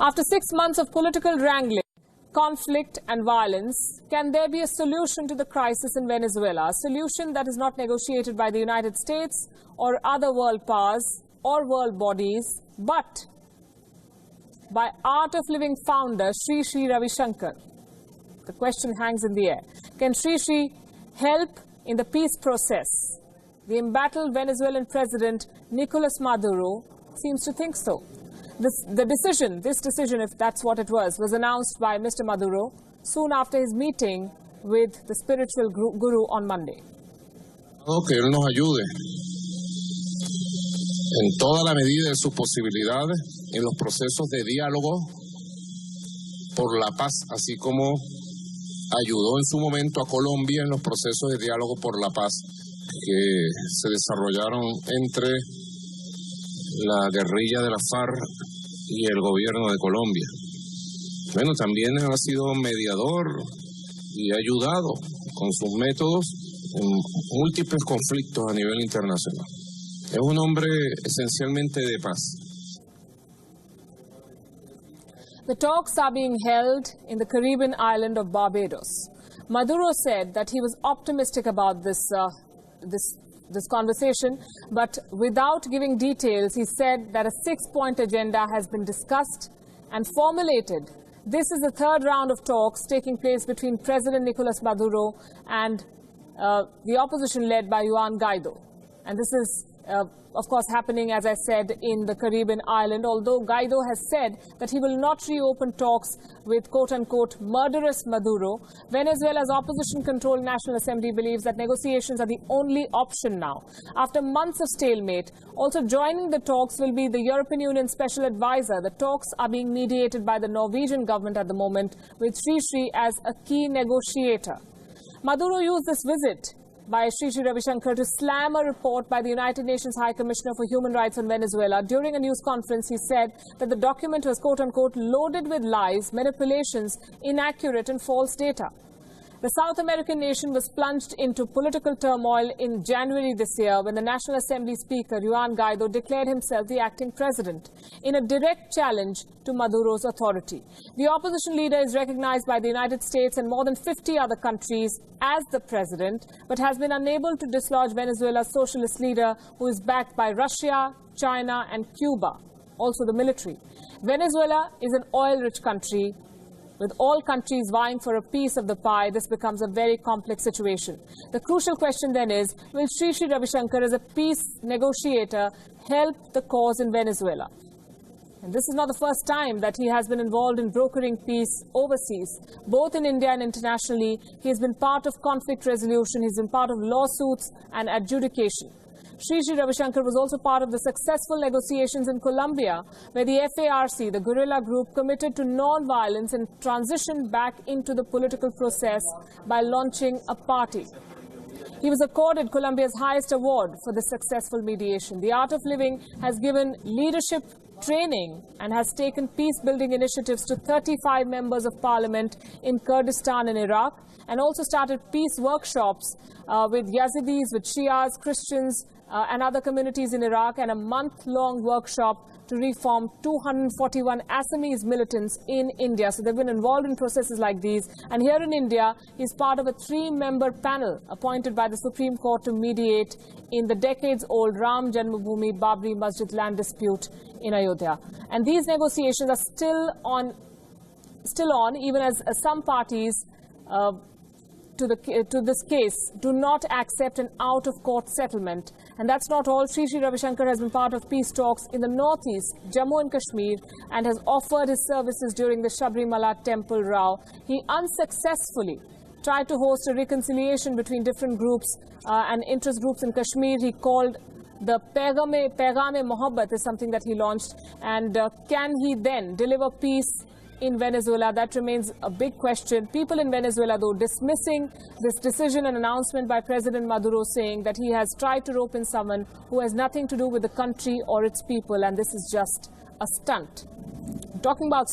After 6 months of political wrangling, conflict and violence, can there be a solution to the crisis in Venezuela? A solution that is not negotiated by the United States or other world powers or world bodies, but by Art of Living founder Shri Shri Ravi Shankar. The question hangs in the air. Can Shri Shri help in the peace process? The embattled Venezuelan president Nicolás Maduro seems to think so. This decision, if that's what it was announced by Mr. Maduro soon after his meeting with the spiritual guru on Monday. Que él nos ayude en toda la medida de sus posibilidades en los procesos de diálogo por la paz, así como ayudó en su momento a Colombia en los procesos de diálogo por la paz que se desarrollaron entre la guerrilla de la FARC y el gobierno de Colombia. Bueno, también ha sido mediador y ha ayudado con sus métodos en múltiples conflictos a nivel internacional. Es un hombre esencialmente de paz. The talks are being held in the Caribbean island of Barbados. Maduro said that he was optimistic about this conversation, but without giving details, he said that a 6-point agenda has been discussed and formulated. This is the third round of talks taking place between President Nicolás Maduro and the opposition led by Juan Guaido. And this is, of course, happening, as I said, in the Caribbean island, although Guaido has said that he will not reopen talks with quote-unquote murderous Maduro. Venezuela's opposition-controlled National Assembly believes that negotiations are the only option now. After months of stalemate, also joining the talks will be the European Union Special Advisor. The talks are being mediated by the Norwegian government at the moment, with Shri Shri as a key negotiator. Maduro used this visit by Shri Shri Ravi Shankar to slam a report by the United Nations High Commissioner for Human Rights on Venezuela. During a news conference, he said that the document was, quote-unquote, loaded with lies, manipulations, inaccurate and false data. The South American nation was plunged into political turmoil in January this year when the National Assembly Speaker, Juan Guaido, declared himself the acting president in a direct challenge to Maduro's authority. The opposition leader is recognized by the United States and more than 50 other countries as the president, but has been unable to dislodge Venezuela's socialist leader, who is backed by Russia, China and Cuba, also the military. Venezuela is an oil-rich country. With all countries vying for a piece of the pie, this becomes a very complex situation. The crucial question then is, will Shri Shri Ravi Shankar as a peace negotiator help the cause in Venezuela? And this is not the first time that he has been involved in brokering peace overseas. Both in India and internationally, he has been part of conflict resolution, he's been part of lawsuits and adjudication. Shri Shri Ravi Shankar was also part of the successful negotiations in Colombia, where the FARC, the guerrilla group, committed to non-violence and transitioned back into the political process by launching a party. He was accorded Colombia's highest award for this successful mediation. The Art of Living has given leadership training and has taken peace-building initiatives to 35 members of parliament in Kurdistan and Iraq, and also started peace workshops with Yazidis, with Shias, Christians, and other communities in Iraq, and a month-long workshop to reform 241 Assamese militants in India. So they've been involved in processes like these. And here in India, he's part of a 3-member panel appointed by the Supreme Court to mediate in the decades-old Ram Janmabhoomi Babri Masjid land dispute in Ayodhya. And these negotiations are still on, even as some parties to this case do not accept an out-of-court settlement. And that's not all. Shri Shri Ravi Shankar has been part of peace talks in the northeast, Jammu and Kashmir, and has offered his services during the Sabrimala temple row. He unsuccessfully tried to host a reconciliation between different groups and interest groups in Kashmir. He called the Paigam-e Mohabbat is something that he launched. And can he then deliver peace in Venezuela? That remains a big question. People in Venezuela, though, dismissing this decision and announcement by President Maduro, saying that he has tried to rope in someone who has nothing to do with the country or its people, and this is just a stunt. Talking about